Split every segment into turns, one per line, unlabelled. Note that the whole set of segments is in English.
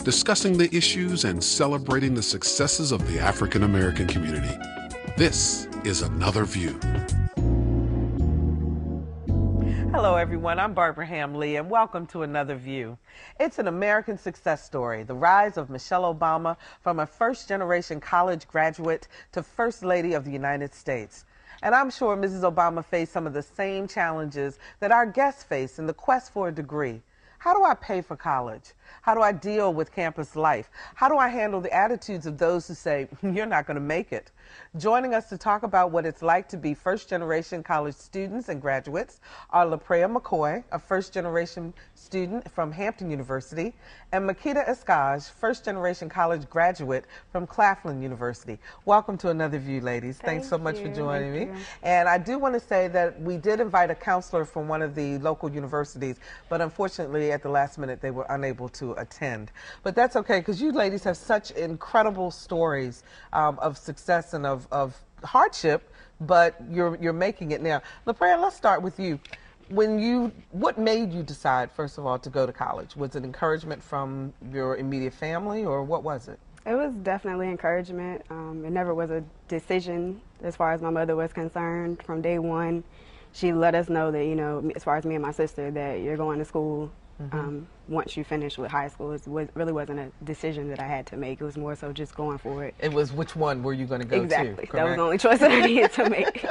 discussing the issues and celebrating the successes of the African American community. This is Another View.
Hello everyone, I'm Barbara Hamley and welcome to Another View. It's an American success story, the rise of Michelle Obama from a first-generation college graduate to First Lady of the United States. And I'm sure Mrs. Obama faced some of the same challenges that our guests face in the quest for a degree. How do I pay for college? How do I deal with campus life? How do I handle the attitudes of those who say, you're not going to make it? Joining us to talk about what it's like to be first-generation college students and graduates are Lapraya McCoy, a first-generation student from Hampton University, and Makeda Escayg, first-generation college graduate from Claflin University. Welcome to Another View, ladies. Thanks so much for joining me. And I do want to say that we did invite a counselor from one of the local universities, but unfortunately at the last minute they were unable to attend. But that's okay, because you ladies have such incredible stories of success and of hardship, but you're making it now. Lapraya, let's start with you. What made you decide, first of all, to go to college? Was it encouragement from your immediate family, or what was it?
It was definitely encouragement. It never was a decision as far as my mother was concerned. From day one, she let us know that, you know, as far as me and my sister, that you're going to school. Once you finish with high school, it really wasn't a decision that I had to make. It was more so just going for it.
It was which one were you going to go to?
Exactly. That was the only choice that I needed to make.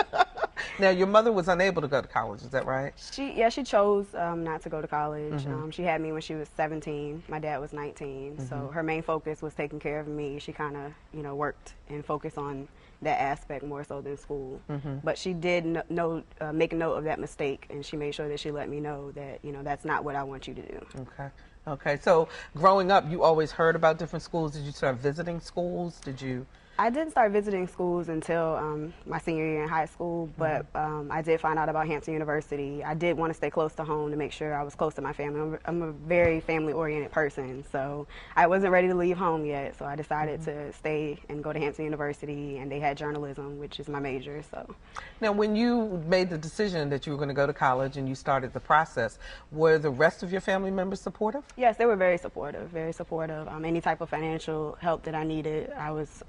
Now, your mother was unable to go to college, is that right?
She chose not to go to college. She had me when she was 17. My dad was 19. So her main focus was taking care of me. She kind of, you know, worked and focused on that aspect more so than school. But she did make a note of that mistake, and she made sure that she let me know that, you know, that's not what I want you to do.
Okay. Okay. So growing up, you always heard about different schools. Did you start visiting schools? Did you?
I didn't start visiting schools until my senior year in high school, but I did find out about Hampton University. I did want to stay close to home to make sure I was close to my family. I'm a very family-oriented person, so I wasn't ready to leave home yet, so I decided to stay and go to Hampton University, and they had journalism, which is my major. So,
now, when you made the decision that you were going to go to college and you started the process, were the rest of your family members supportive?
Yes, they were very supportive, very supportive. Any type of financial help that I needed, I was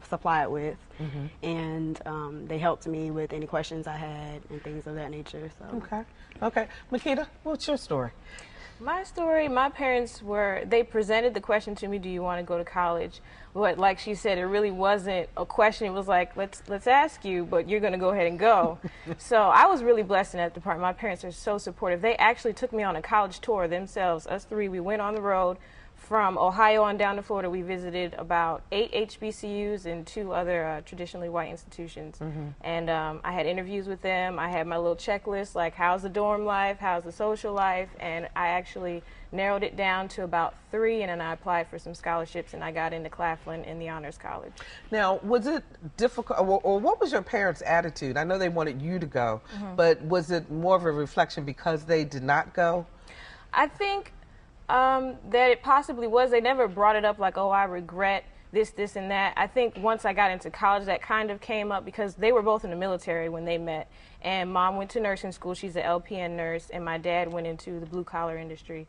supplied with, and they helped me with any questions I had and things of that nature. So. Okay.
Okay. Makeda, what's your story?
My story, my parents they presented the question to me, do you want to go to college? But like she said, it really wasn't a question. It was like, let's ask you, but you're going to go ahead and go. So I was really blessed in that department. My parents are so supportive. They actually took me on a college tour themselves, us three. We went on the road. From Ohio on down to Florida, we visited about 8 HBCUs and 2 other traditionally white institutions. And I had interviews with them. I had my little checklist, like how's the dorm life, how's the social life, and I actually narrowed it down to about 3, and then I applied for some scholarships, and I got into Claflin in the Honors College. Now,
was it difficult, or what was your parents' attitude? I know they wanted you to go, but was it more of a reflection because they did not go?
I think that it possibly was. They never brought it up like, oh, I regret this, and that. I think once I got into college, that kind of came up because they were both in the military when they met. And Mom went to nursing school. She's an LPN nurse. And my dad went into the blue-collar industry,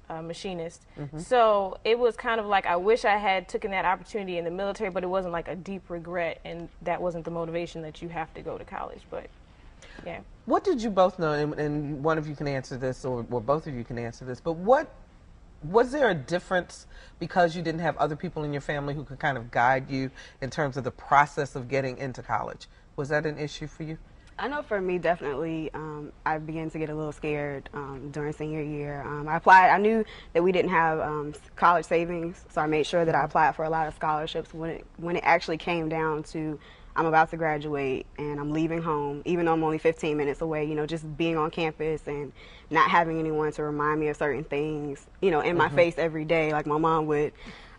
machinist. So it was kind of like I wish I had taken that opportunity in the military, but it wasn't like a deep regret. And that wasn't the motivation that you have to go to college. But, yeah.
What did you both know, and one of you can answer this, or both of you can answer this, but was there a difference because you didn't have other people in your family who could kind of guide you in terms of the process of getting into college? Was that an issue for you?
I know for me, definitely, I began to get a little scared during senior year. I applied. I knew that we didn't have college savings, so I made sure that I applied for a lot of scholarships. When it actually came down to I'm about to graduate and I'm leaving home, even though I'm only 15 minutes away, you know, just being on campus and not having anyone to remind me of certain things, you know, in my face every day like my mom would.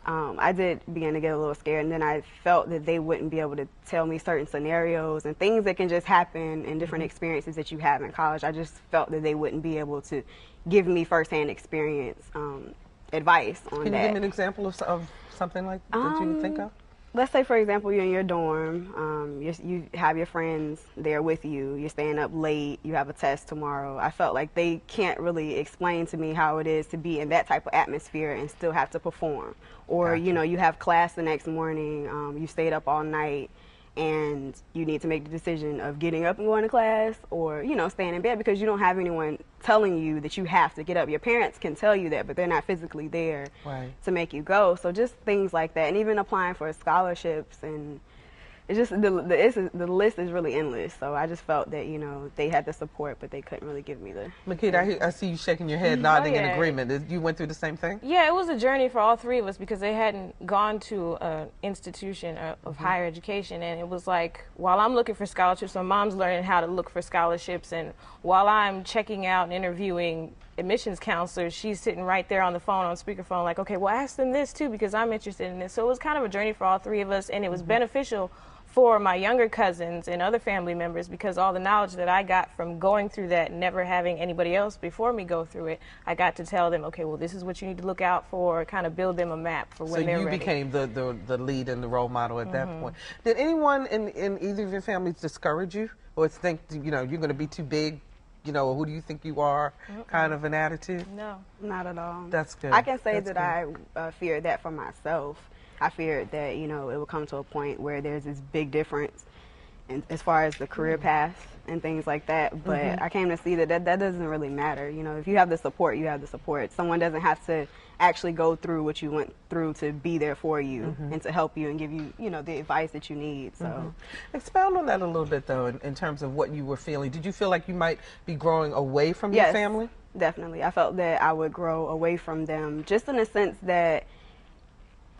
I did begin to get a little scared, and then I felt that they wouldn't be able to tell me certain scenarios and things that can just happen in different experiences that you have in college. I just felt that they wouldn't be able to give me firsthand experience advice on that.
Can you give me an example of something like that you would think of?
let's say, for example, you're in your dorm, you have your friends there with you, you're staying up late, you have a test tomorrow. I felt like they can't really explain to me how it is to be in that type of atmosphere and still have to perform. Or,
Gotcha.
you know, you have class the next morning, you stayed up all night, and you need to make the decision of getting up and going to class or, you know, staying in bed because you don't have anyone telling you that you have to get up. Your parents can tell you that, but they're not physically there to make you go. So just things like that. And even applying for scholarships, and it's just the list is really endless. So I just felt that, you know, they had the support, but they couldn't really give me the...
Makeda, I see you shaking your head, nodding in agreement. You went through the same thing?
Yeah, it was a journey for all three of us because they hadn't gone to an institution of higher education. And it was like, while I'm looking for scholarships, my mom's learning how to look for scholarships. And while I'm checking out and interviewing admissions counselors, she's sitting right there on the phone, on speakerphone, like, okay, well, ask them this too because I'm interested in this. So it was kind of a journey for all three of us, and it was beneficial for my younger cousins and other family members because all the knowledge that I got from going through that and never having anybody else before me go through it, I got to tell them, okay, well, this is what you need to look out for, kind of build them a map for when they're ready. So you became
the lead and the role model at that point. Did anyone in either of your families discourage you or think, you know, you're going to be too big? You know, who do you think you are, kind of an attitude?
No.
Not at all.
That's good.
I can say that I feared that for myself. I feared that, you know, it would come to a point where there's this big difference as far as the career path and things like that. But I came to see that that doesn't really matter. You know, if you have the support, you have the support. Someone doesn't have to actually go through what you went through to be there for you and to help you and give you, you know, the advice that you need. So
expound on that a little bit, though, in terms of what you were feeling. Did you feel like you might be growing away from your family?
Definitely. I felt that I would grow away from them, just in the sense that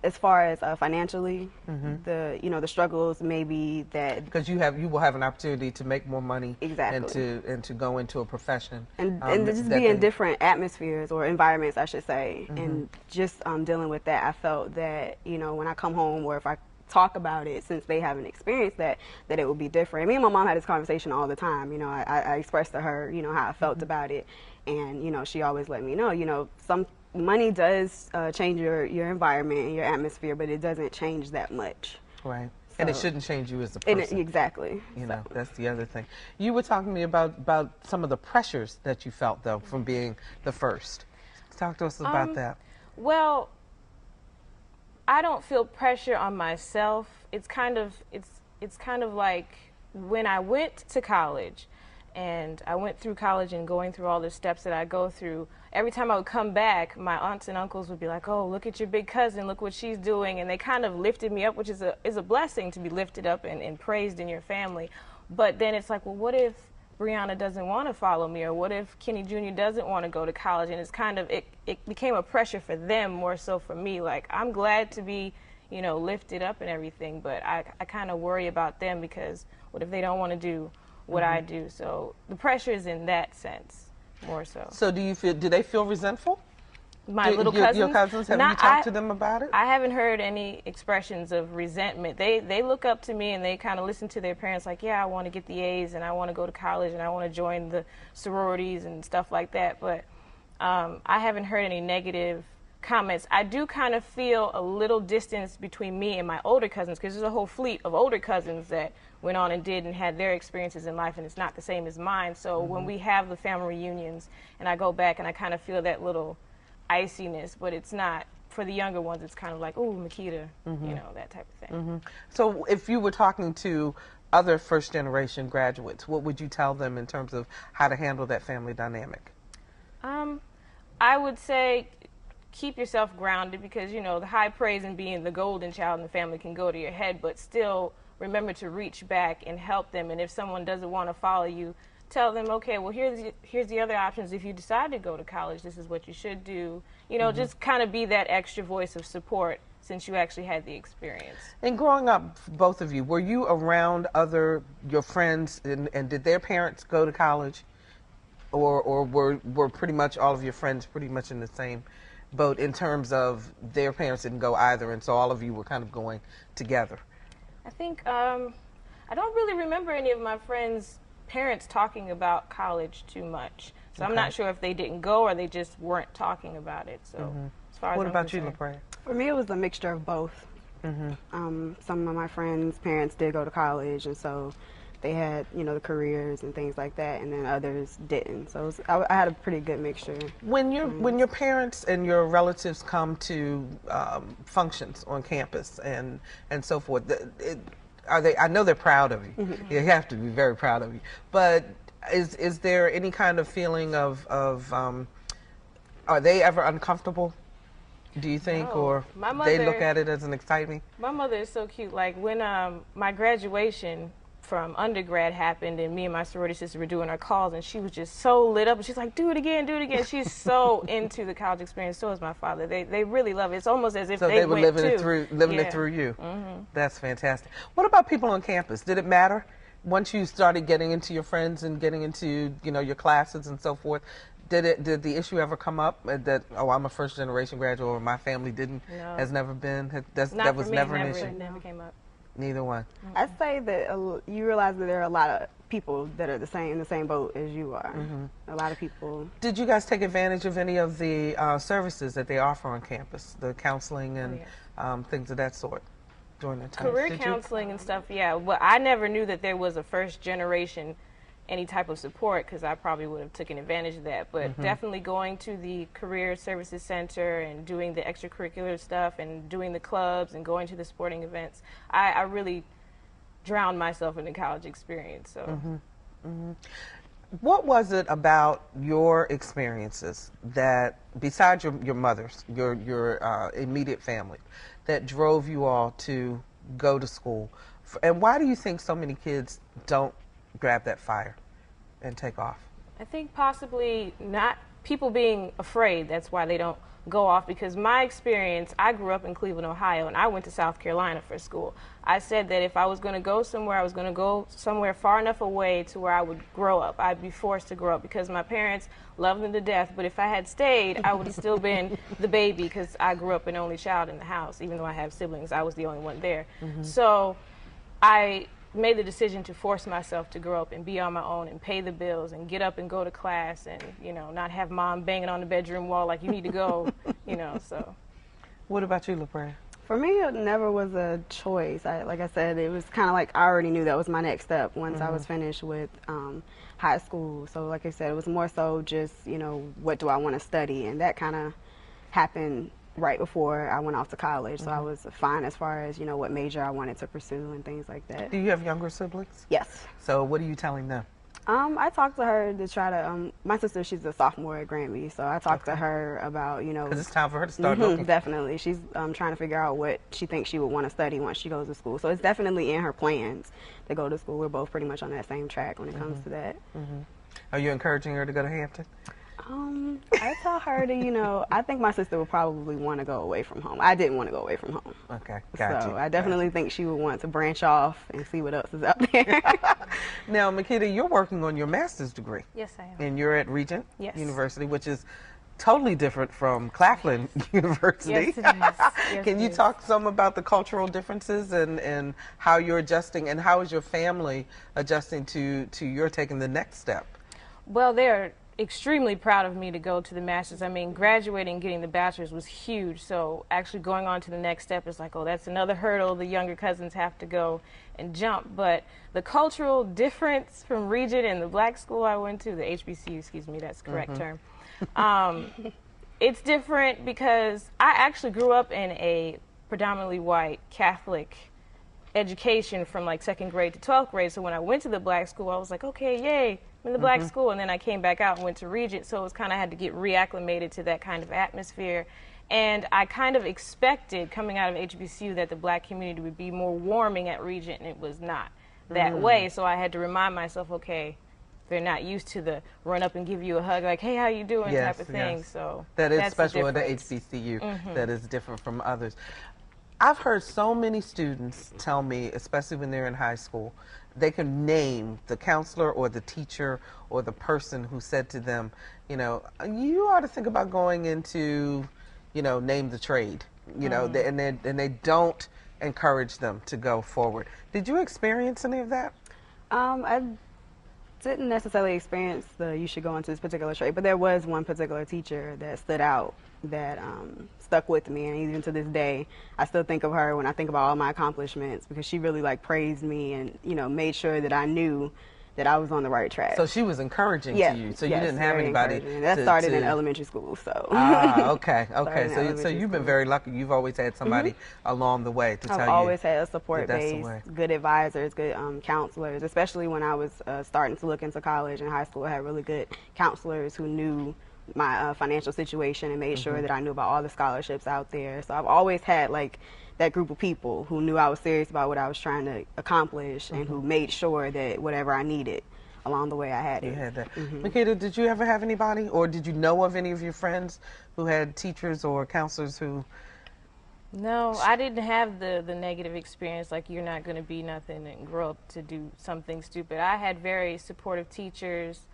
as far as financially, the struggles maybe that
because you will have an opportunity to make more money and to go into a profession
and just be in different atmospheres or environments, I should say, and just dealing with that. I felt that, you know, when I come home or if I talk about it, since they haven't experienced that it would be different. Me and my mom had this conversation all the time. You know, I expressed to her, you know, how I felt about it, and you know, she always let me know, you know, money does change your environment and your atmosphere, but it doesn't change that much.
Right. So, and it shouldn't change you as a person.
Exactly.
You know, that's the other thing. You were talking to me about some of the pressures that you felt, though, from being the first. Talk to us about that.
Well, I don't feel pressure on myself. It's kind of like when I went to college, and I went through college and going through all the steps that I go through, every time I would come back, my aunts and uncles would be like, oh, look at your big cousin, look what she's doing. And they kind of lifted me up, which is a blessing to be lifted up and praised in your family. But then it's like, well, what if Brianna doesn't want to follow me? Or what if Kenny Jr. doesn't want to go to college? And it's kind of, it became a pressure for them more so for me. Like, I'm glad to be, you know, lifted up and everything, but I kind of worry about them because what if they don't want to do what I do? So the pressure is in that sense more so.
So do they feel resentful?
My little cousins?
Your cousins, have you talked to them about it?
I haven't heard any expressions of resentment. They look up to me and they kind of listen to their parents like, yeah, I want to get the A's and I want to go to college and I want to join the sororities and stuff like that. But I haven't heard any negative comments. I do kind of feel a little distance between me and my older cousins because there's a whole fleet of older cousins that went on and did and had their experiences in life, and it's not the same as mine. So when we have the family reunions and I go back and I kind of feel that little iciness, but it's not, for the younger ones, it's kind of like, oh, Makeda, you know, that type of thing.
So if you were talking to other first-generation graduates, what would you tell them in terms of how to handle that family dynamic?
I would say keep yourself grounded because, you know, the high praise and being the golden child in the family can go to your head, but still remember to reach back and help them. And if someone doesn't want to follow you, tell them, okay, well, here's the other options. If you decide to go to college, this is what you should do. You know, just kind of be that extra voice of support since you actually had the experience.
And growing up, both of you, were you around your friends, and did their parents go to college? Or were pretty much all of your friends pretty much in the same boat in terms of their parents didn't go either, and so all of you were kind of going together?
I think I don't really remember any of my friends' parents talking about college too much. So I'm not sure if they didn't go or they just weren't talking about it. So as far as
what
I'm
about
concerned.
you, Lapraya?
For me, it was a mixture of both. Some of my friends' parents did go to college, and so they had, you know, the careers and things like that, and then others didn't. So I had a pretty good mixture.
When your parents and your relatives come to functions on campus and so forth, are they? I know they're proud of you. You have to be very proud of you. But is there any kind of feeling of are they ever uncomfortable? Do you think, or they look at it as an excitement?
My mother is so cute. Like when my graduation from undergrad happened, and me and my sorority sister were doing our calls, and she was just so lit up, and she's like, do it again, do it again. She's so into the college experience. So is my father. They really love it. It's almost as if
they
were
living it through you. That's fantastic. What about people on campus? Did it matter once you started getting into your friends and getting into, you know, your classes and so forth? Did the issue ever come up that, oh, I'm a first generation graduate, or my family has never been? That was never an issue.
Never came up.
Neither one.
I'd say that you realize that there are a lot of people that are in the same boat as you are. A lot of people.
Did you guys take advantage of any of the services that they offer on campus, the counseling and things of that sort during that time?
Career counseling and stuff, yeah. Well, I never knew that there was a first generation any type of support, because I probably would have taken advantage of that. But definitely going to the Career Services Center and doing the extracurricular stuff and doing the clubs and going to the sporting events, I really drowned myself in the college experience. So,
What was it about your experiences that, besides your mother's, your immediate family, that drove you all to go to school? And why do you think so many kids don't grab that fire and take off?
I think possibly not people being afraid. That's why they don't go off, because my experience, I grew up in Cleveland, Ohio, and I went to South Carolina for school. I said that if I was going to go somewhere, I was going to go somewhere far enough away to where I would grow up. I'd be forced to grow up, because my parents loved them to death, but if I had stayed, I would have still been the baby, because I grew up an only child in the house. Even though I have siblings, I was the only one there. So I made the decision to force myself to grow up and be on my own and pay the bills and get up and go to class and, you know, not have mom banging on the bedroom wall like, you need to go, you know, so.
What about you, Lapraya?
For me, it never was a choice. Like I said, it was kind of like I already knew that was my next step once I was finished with high school. So like I said, it was more so just, you know, what do I want to study? And that kind of happened right before I went off to college. So I was fine as far as, you know, what major I wanted to pursue and things like that.
Do you have younger siblings?
Yes.
So what are you telling them?
I talked to her to try to, my sister, she's a sophomore at Granby, so I talked to her about, you know.
Because it's time for her to start looking.
Definitely. She's trying to figure out what she thinks she would want to study once she goes to school. So it's definitely in her plans to go to school. We're both pretty much on that same track when it comes to that.
Are you encouraging her to go to Hampton?
I tell her to, you know, I think my sister would probably want to go away from home. I didn't want to go away from home.
Okay, gotcha.
So I definitely think she would want to branch off and see what else is out there.
Now, Makeda, you're working on your master's degree.
Yes, I am.
And you're at Regent
University,
which is totally different from Claflin University.
Yes, it is. Yes,
Can you talk some about the cultural differences and how you're adjusting, and how is your family adjusting to your taking the next step?
Well, they're extremely proud of me to go to the master's. I mean, graduating and getting the bachelor's was huge, so actually going on to the next step is like, oh, that's another hurdle the younger cousins have to go and jump. But the cultural difference from Regent and the black school I went to, the HBCU, excuse me, that's the correct term, it's different because I actually grew up in a predominantly white Catholic education from like 2nd grade to 12th grade. So when I went to the black school, I was like, okay, yay, I'm in the black school. And then I came back out and went to Regent. So it was kind of had to get reacclimated to that kind of atmosphere. And I kind of expected coming out of HBCU that the black community would be more warming at Regent, and it was not that way. So I had to remind myself, okay, they're not used to the run up and give you a hug, like, hey, how you doing, type of thing. So
that is special at the HBCU. That is different from others. I've heard so many students tell me, especially when they're in high school, they can name the counselor or the teacher or the person who said to them, you know, you ought to think about going into, you know, name the trade, you know, and they don't encourage them to go forward. Did you experience any of that?
didn't necessarily experience the you should go into this particular trade, but there was one particular teacher that stood out that stuck with me, and even to this day, I still think of her when I think about all my accomplishments, because she really like praised me and, you know, made sure that I knew that I was on the right track.
So she was encouraging to you. So you didn't have anybody.
That started in elementary school. So.
Ah, okay, okay. So you've been very lucky. You've always had somebody along the way to tell you.
I've always had a support base, good advisors, good counselors. Especially when I was starting to look into college and high school, I had really good counselors who knew my financial situation and made sure that I knew about all the scholarships out there. So I've always had like that group of people who knew I was serious about what I was trying to accomplish and who made sure that whatever I needed along the way I had it.
You had that. Makeda, did you ever have anybody, or did you know of any of your friends who had teachers or counselors who...
No, I didn't have the negative experience, like you're not going to be nothing and grow up to do something stupid. I had very supportive teachers.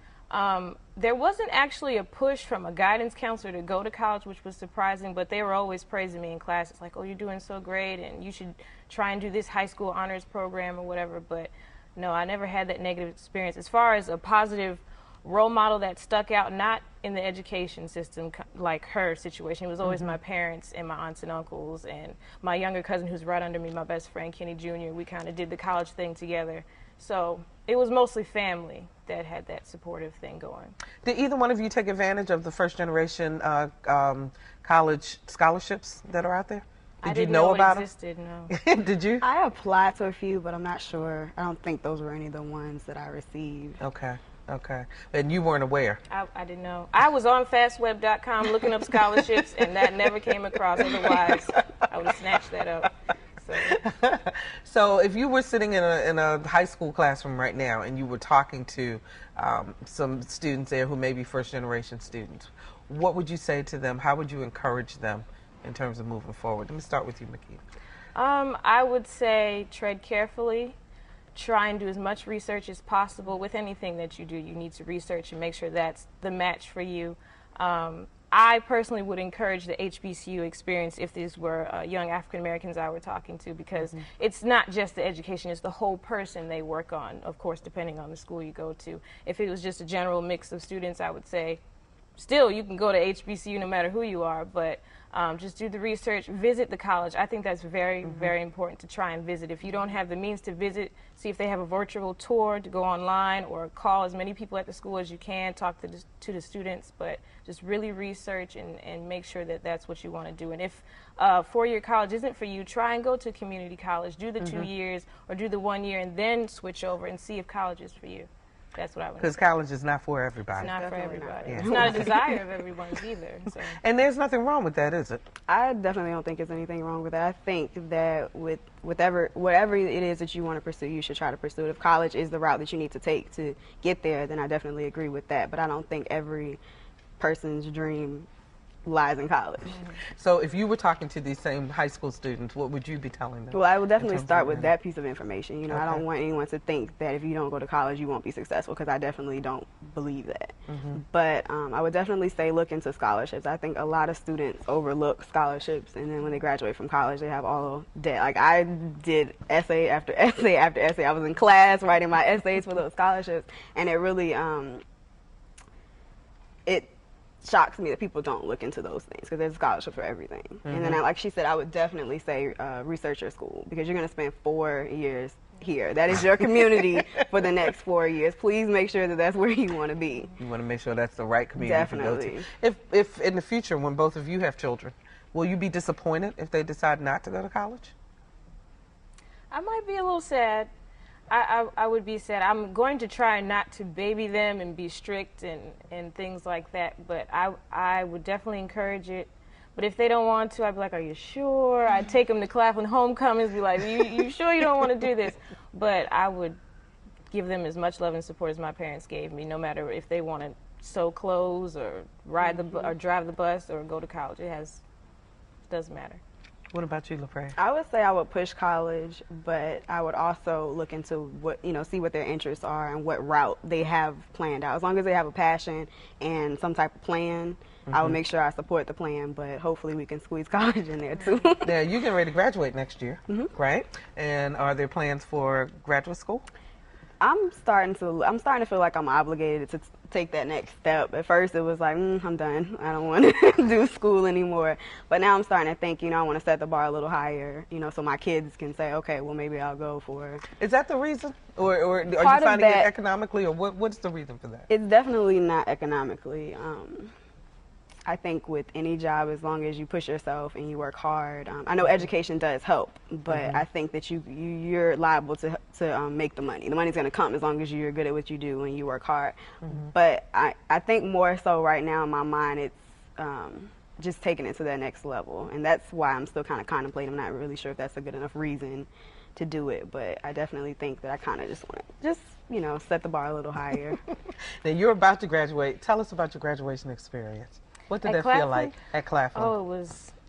There wasn't actually a push from a guidance counselor to go to college, which was surprising, but they were always praising me in class. It's like, oh, you're doing so great, and you should try and do this high school honors program or whatever. But no, I never had that negative experience. As far as a positive role model that stuck out, not in the education system like her situation. It was always my parents and my aunts and uncles and my younger cousin who's right under me, my best friend, Kenny Jr. We kind of did the college thing together. So it was mostly family that had that supportive thing going.
Did either one of you take advantage of the first generation college scholarships that are out there? Did you know about them?
Existed, no.
Did you?
I applied to a few, but I'm not sure. I don't think those were any of the ones that I received.
Okay. Okay. And you weren't aware?
I didn't know. I was on fastweb.com looking up scholarships, and that never came across. Otherwise, I would have snatched that up.
So if you were sitting in a high school classroom right now and you were talking to some students there who may be first-generation students, what would you say to them? How would you encourage them in terms of moving forward? Let me start with you, Makeda.
I would say tread carefully. Try and do as much research as possible. With anything that you do, you need to research and make sure that's the match for you. I personally would encourage the HBCU experience if these were young African Americans I were talking to, because it's not just the education, it's the whole person they work on, of course, depending on the school you go to. If it was just a general mix of students, I would say still you can go to HBCU no matter who you are, but just do the research, visit the college. I think that's very, very important to try and visit. If you don't have the means to visit, see if they have a virtual tour to go online, or call as many people at the school as you can, talk to the students, but just really research and make sure that that's what you want to do. And if four-year college isn't for you, try and go to community college, do the 2 years or do the 1 year and then switch over and see if college is for you. That's what I would say.
Because college is not for everybody.
It's not for everybody.
Not.
Yeah.
It's not a desire of everyone's either. So.
And there's nothing wrong with that, is it?
I definitely don't think there's anything wrong with that. I think that with whatever it is that you want to pursue, you should try to pursue it. If college is the route that you need to take to get there, then I definitely agree with that. But I don't think every person's dream lies in college.
So if you were talking to these same high school students, what would you be telling them?
Well, I would definitely start with that piece of information. You know,
Okay.
I don't want anyone to think that if you don't go to college, you won't be successful, because I definitely don't believe that. But I would definitely say look into scholarships. I think a lot of students overlook scholarships, and then when they graduate from college, they have all debt. Like, I did essay after essay after essay. I was in class writing my essays for those scholarships, and it really, it shocks me that people don't look into those things, because there's a scholarship for everything. And then, like she said, I would definitely say research your school, because you're going to spend 4 years here. That is your community for the next 4 years. Please make sure that that's where you want to be.
You want to make sure that's the right community to go
Definitely.
to. If in the future, when both of you have children, will you be disappointed if they decide not to go to college?
I might be a little sad. I would be sad. I'm going to try not to baby them and be strict and things like that, but I would definitely encourage it. But if they don't want to, I'd be like, are you sure? I'd take them to Claflin homecomings, be like, you sure you don't want to do this? But I would give them as much love and support as my parents gave me, no matter if they want to sew clothes or ride or drive the bus or go to college. It doesn't matter.
What about you, Lapraya?
I would say I would push college, but I would also look into see what their interests are and what route they have planned out. As long as they have a passion and some type of plan, I would make sure I support the plan, but hopefully we can squeeze college in there too.
Now, you're getting ready to graduate next year, right? And are there plans for graduate school?
I'm starting to feel like I'm obligated to take that next step. At first, it was like, I'm done. I don't want to do school anymore. But now I'm starting to think, I want to set the bar a little higher, so my kids can say, okay, well, maybe I'll go for.
Is that the reason? Or are you finding it economically, or what's the reason for that?
It's definitely not economically. I think with any job, as long as you push yourself and you work hard, I know education does help, but I think that you're liable to make the money. The money's going to come as long as you're good at what you do and you work hard. But I think more so right now in my mind, it's just taking it to that next level. And that's why I'm still kind of contemplating. I'm not really sure if that's a good enough reason to do it, but I definitely think that I kind of just want to set the bar a little higher.
Now, you're about to graduate. Tell us about your graduation experience. What did that feel like at Claflin?
Oh,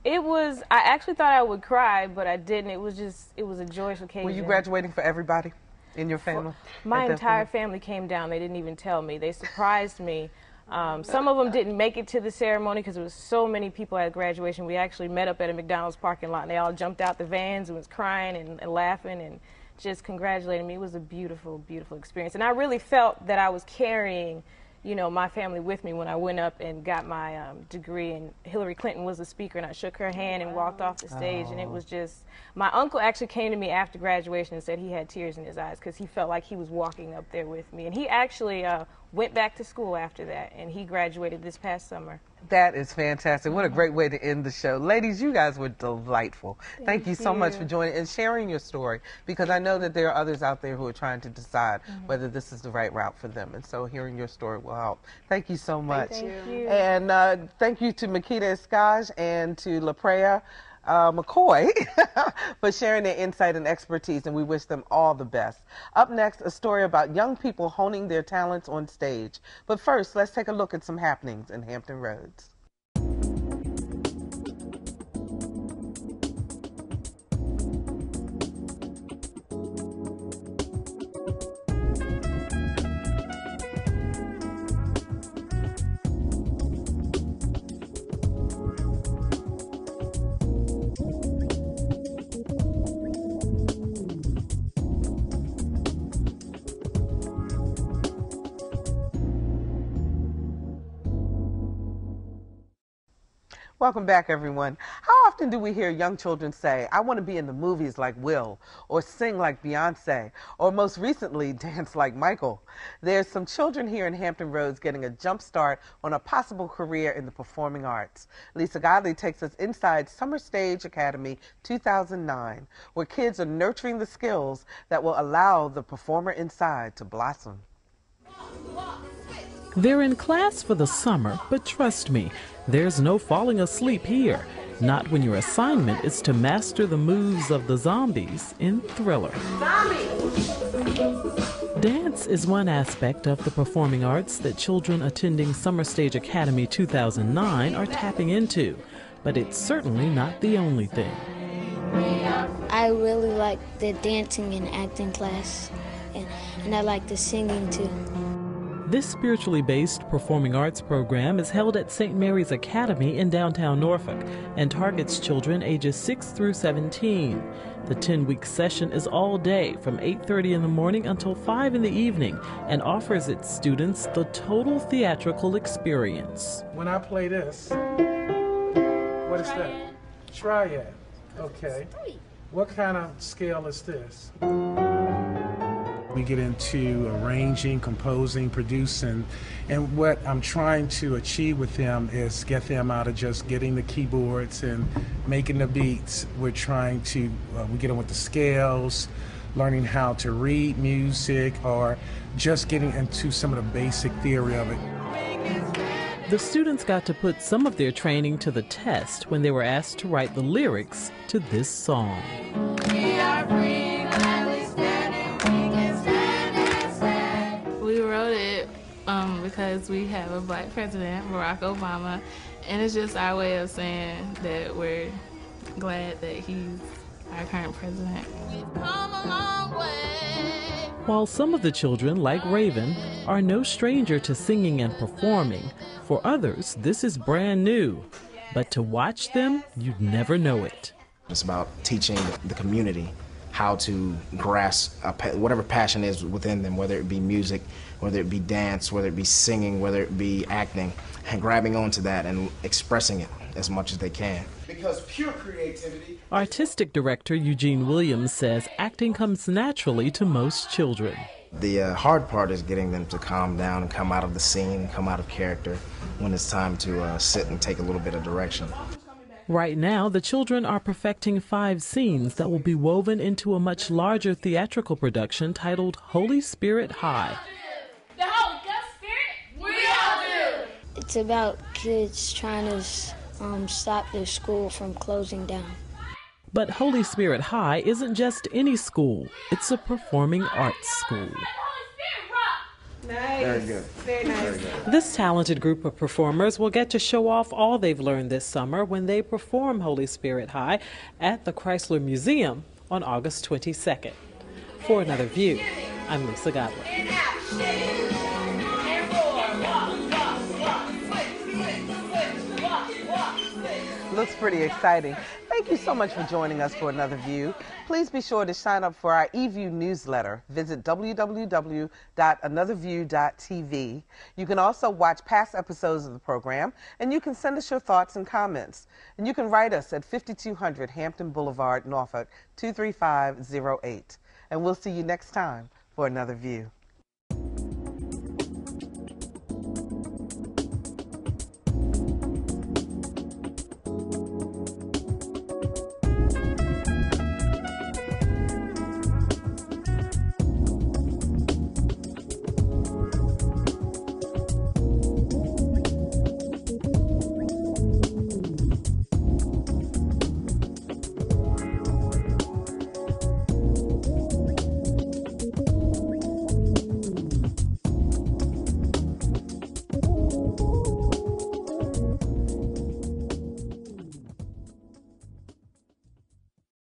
it was, I actually thought I would cry, but I didn't. It was a joyous occasion.
Were you graduating for everybody in your family?
My entire family came down. They didn't even tell me. They surprised me. Some of them didn't make it to the ceremony because there was so many people at graduation. We actually met up at a McDonald's parking lot, and they all jumped out the vans and was crying and laughing and just congratulating me. It was a beautiful, beautiful experience. And I really felt that I was carrying my family with me when I went up and got my degree, and Hillary Clinton was the speaker, and I shook her hand and walked off the stage, and it was just, my uncle actually came to me after graduation and said he had tears in his eyes because he felt like he was walking up there with me, and he actually went back to school after that, and he graduated this past summer.
That is fantastic. What a great way to end the show. Ladies, you guys were delightful. Thank you so much for joining and sharing your story, because I know that there are others out there who are trying to decide whether this is the right route for them. And so hearing your story will help. Thank you so much.
Thank you.
And thank you to Makeda Escayg and to Lapraya McCoy for sharing their insight and expertise, and we wish them all the best. Up next, a story about young people honing their talents on stage. But first, let's take a look at some happenings in Hampton Roads. Welcome back, everyone. How often do we hear young children say, I want to be in the movies like Will, or sing like Beyonce, or most recently, dance like Michael? There's some children here in Hampton Roads getting a jump start on a possible career in the performing arts. Lisa Godley takes us inside Summer Stage Academy 2009, where kids are nurturing the skills that will allow the performer inside to blossom.
They're in class for the summer, but trust me, there's no falling asleep here. Not when your assignment is to master the moves of the zombies in Thriller. Dance is one aspect of the performing arts that children attending Summer Stage Academy 2009 are tapping into, but it's certainly not the only thing.
I really like the dancing and acting class, and I like the singing too.
This spiritually based performing arts program is held at St. Mary's Academy in downtown Norfolk and targets children ages 6 through 17. The 10-week session is all day from 8:30 in the morning until 5 in the evening and offers its students the total theatrical experience.
When I play this, what is that? Triad. Okay. What kind of scale is this? We get into arranging, composing, producing, and what I'm trying to achieve with them is get them out of just getting the keyboards and making the beats. We're trying to, we get them with the scales, learning how to read music, or just getting into some of the basic theory of it.
The students got to put some of their training to the test when they were asked to write the lyrics to this song.
We are free. We wrote it because we have a black president, Barack Obama, and it's just our way of saying that we're glad that he's our current president. We've come a long way.
While some of the children, like Raven, are no stranger to singing and performing, for others this is brand new. But to watch them, you'd never know it.
It's about teaching the community how to grasp whatever passion is within them, whether it be music, whether it be dance, whether it be singing, whether it be acting, and grabbing onto that and expressing it as much as they can. Because pure creativity.
Artistic director Eugene Williams says acting comes naturally to most children.
The hard part is getting them to calm down and come out of the scene and come out of character when it's time to sit and take a little bit of direction.
Right now, the children are perfecting 5 scenes that will be woven into a much larger theatrical production titled Holy Spirit High.
The Holy Ghost Spirit, we all do!
It's about kids trying to stop their school from closing down.
But Holy Spirit High isn't just any school, it's a performing arts school.
Nice.
Very good.
Very nice.
Very good.
This talented group of performers will get to show off all they've learned this summer when they perform Holy Spirit High at the Chrysler Museum on August 22nd. For Another View, I'm Lisa Godwin.
Looks pretty exciting. Thank you so much for joining us for Another View. Please be sure to sign up for our eView newsletter. Visit www.anotherview.tv. You can also watch past episodes of the program, and you can send us your thoughts and comments. And you can write us at 5200 Hampton Boulevard, Norfolk, 23508. And we'll see you next time for Another View.